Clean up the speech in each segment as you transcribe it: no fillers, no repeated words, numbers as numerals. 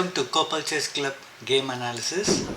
Welcome to Coppell Chess Club game analysis.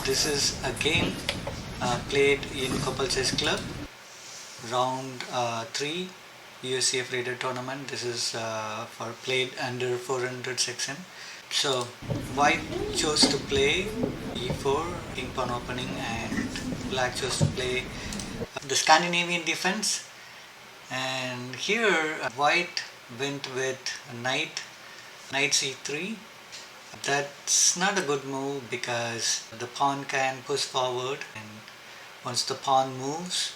This is a game played in Coppell Chess Club, round 3 USCF rated tournament. This is for played under 400 section. So white chose to play e4, king pawn opening, and black chose to play the Scandinavian defense. And here white went with knight c3. That's not a good move because the pawn can push forward, and once the pawn moves,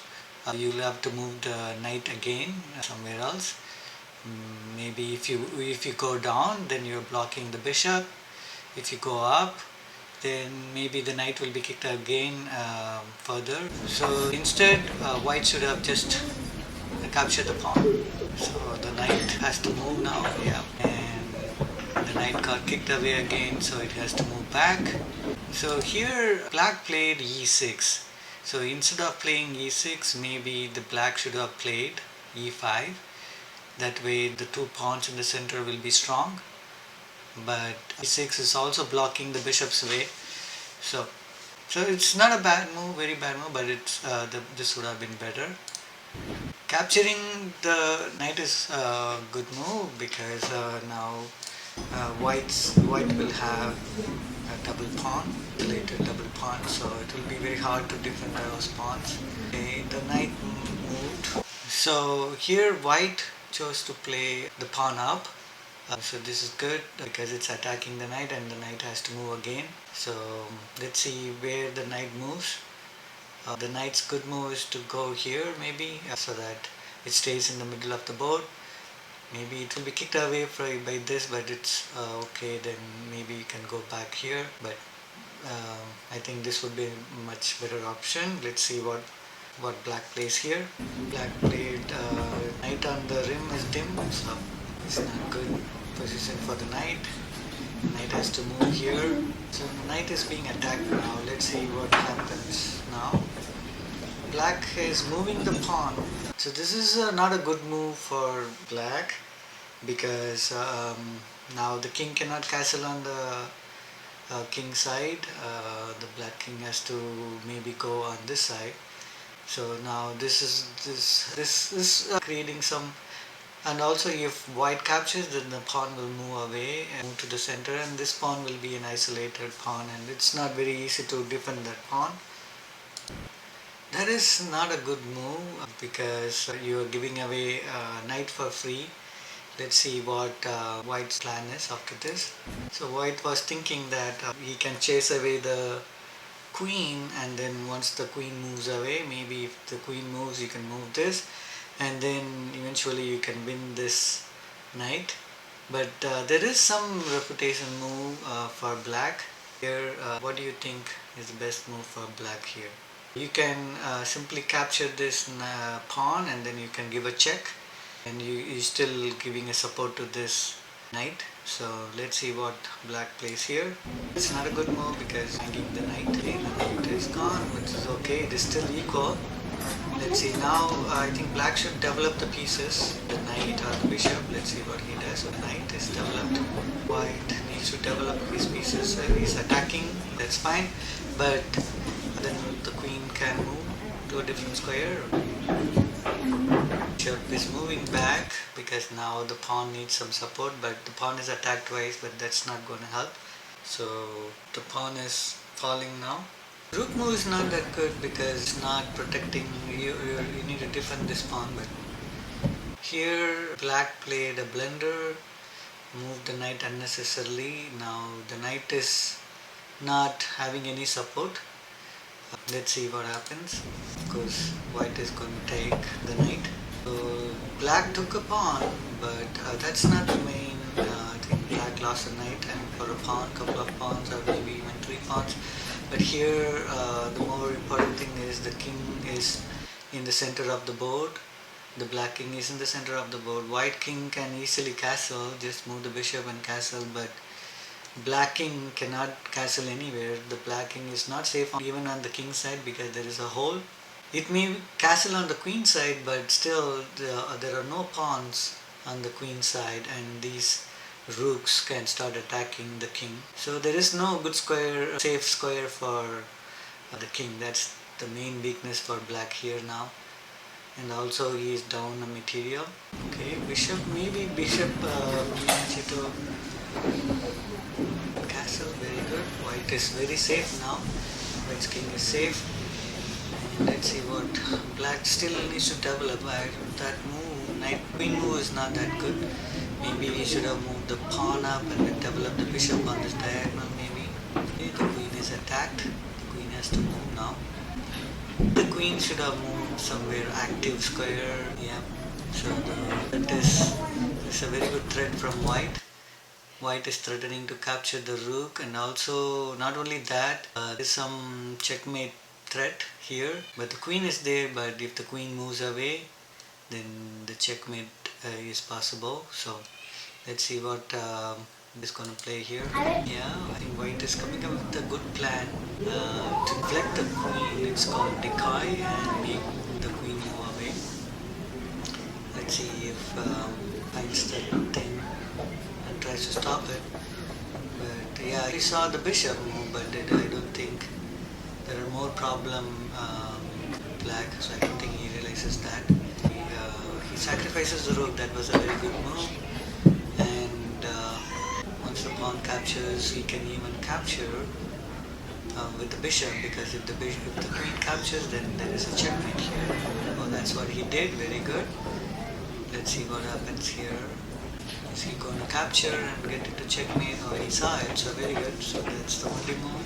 you'll have to move the knight again somewhere else. Maybe if you go down, then you're blocking the bishop. If you go up, then maybe the knight will be kicked again further. So instead, white should have just captured the pawn. So the knight has to move now. Yeah. And the knight got kicked away again, so it has to move back. So here black played e6. So instead of playing e6, maybe the black should have played e5. That way the two pawns in the center will be strong. But e6 is also blocking the bishop's way. So it's not a bad move, very bad move, but this would have been better. Capturing the knight is a good move because now white will have a double pawn, later double pawn, so it will be very hard to defend those pawns. Okay, the knight moved. So here white chose to play the pawn up. So this is good because it's attacking the knight and the knight has to move again. So let's see where the knight moves. The knight's good move is to go here maybe so that it stays in the middle of the board. Maybe it will be kicked away by this, but it's okay, then maybe you can go back here. But I think this would be a much better option. Let's see what black plays here. Black played knight on the rim is dim, so it's not good position for the knight. Knight has to move here. So the knight is being attacked now. Let's see what happens now. Black is moving the pawn. So this is not a good move for black because now the king cannot castle on the king side. The black king has to maybe go on this side. So now this is creating some. And also if white captures, then the pawn will move away and move to the center, and this pawn will be an isolated pawn, and it's not very easy to defend that pawn. That is not a good move because you are giving away knight for free. Let's see what white's plan is after this. So white was thinking that he can chase away the queen, and then once the queen moves away, maybe if the queen moves, you can move this, and then eventually you can win this knight. But there is some reputation move for black here. What do you think is the best move for black here? You can simply capture this pawn, and then you can give a check, and you're still giving a support to this knight. So let's see what black plays here. It's not a good move because hanging the knight. Okay, the knight is gone, which is okay. It is still equal. Let's see now. I think black should develop the pieces, the knight or the bishop. Let's see what he does. So the knight is developed. White needs to develop his pieces. So he's attacking. That's fine, but then the queen can move to a different square. Bishop is moving back because now the pawn needs some support, but the pawn is attacked twice, but that's not going to help. So the pawn is falling now. Rook move is not that good because it's not protecting. You need to defend this pawn, but here black played a blunder, moved the knight unnecessarily. Now the knight is not having any support. Let's see what happens. Of course, white is going to take the knight. So black took a pawn, but that's not the main. I think black lost a knight, and for a pawn, couple of pawns, or maybe even 3 pawns. But here the more important thing is the king is in the center of the board. The black king is in the center of the board. White king can easily castle, just move the bishop and castle, but black king cannot castle anywhere. The black king is not safe even on the king side because there is a hole. It may castle on the queen side, but still there are no pawns on the queen side, and these rooks can start attacking the king. So there is no good square, safe square for the king. That's the main weakness for black here now. And also he is down a material. Okay, bishop, maybe bishop to castle, very good. White is very safe now. White's king is safe. And let's see what black still needs to develop. That move, knight queen move is not that good. Maybe he should have moved the pawn up and then developed the bishop on this diagonal maybe. Okay, the queen is attacked. The queen has to move now. The queen should have moved somewhere active square. Yeah. So that is a very good threat from white. White is threatening to capture the rook, and also not only that, there is some checkmate threat here. But the queen is there, but if the queen moves away, then the checkmate is possible. So let's see what is going to play here. Yeah, I think white is coming up with a good plan to deflect the queen. It's called decoy and make the queen move away. Let's see if finds that thing and tries to stop it. But yeah, he saw the bishop move, but I don't think there are more problem black, so I don't think he realizes that. He sacrifices the rook. That was a very good move. And once the pawn captures, he can even capture with the bishop, because if the queen captures, then there is a checkmate here. Oh, that's what he did. Very good. Let's see what happens here. Is he going to capture and get into checkmate? Oh, he saw it, so very good. So that's the only move.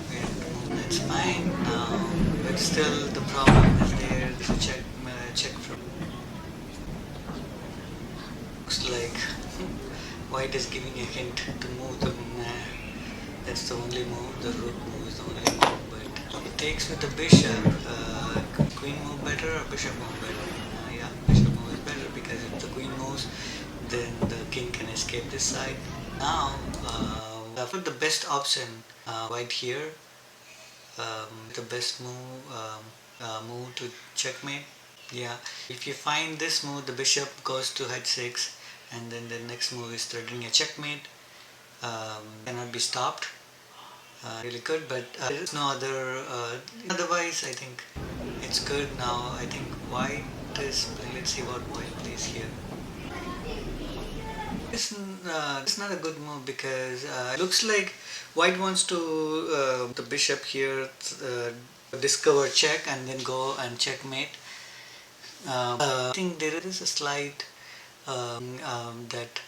And that's fine now. But still, the problem is there. There's a check from. Looks like white is giving a hint to move the. That's the only move. The rook move is the only move. But it takes with the bishop. Queen move better or bishop move better? Yeah, bishop move is better, because if the queen moves, then the king can escape this side. Now, for the best option, white here, the best move to checkmate. Yeah, if you find this move, the bishop goes to h6, and then the next move is threatening a checkmate. Cannot be stopped. Really good, but there is no other. Otherwise, I think it's good now. I think white is. Let's see what white plays here. It's not a good move, because it looks like white wants to the bishop here discover check and then go and checkmate. I think there is a slight that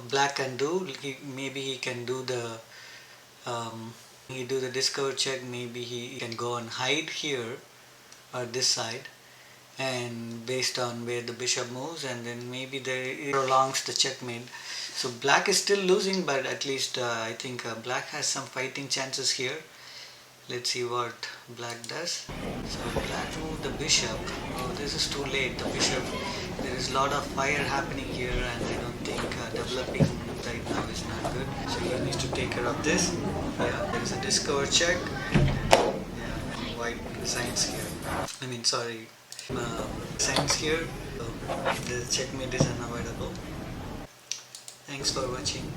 black can do. Maybe he can do the discover check. Maybe he can go and hide here or this side, and based on where the bishop moves, and then maybe it prolongs the checkmate. So black is still losing, but at least I think black has some fighting chances here. Let's see what black does. So black moved the bishop. Oh, this is too late. The bishop, there is a lot of fire happening here, and I don't think developing right now is not good. So he needs to take care of this. Yeah, there is a discover check. Yeah, and white signs here. Signs here. So the checkmate is unavoidable. Thanks for watching.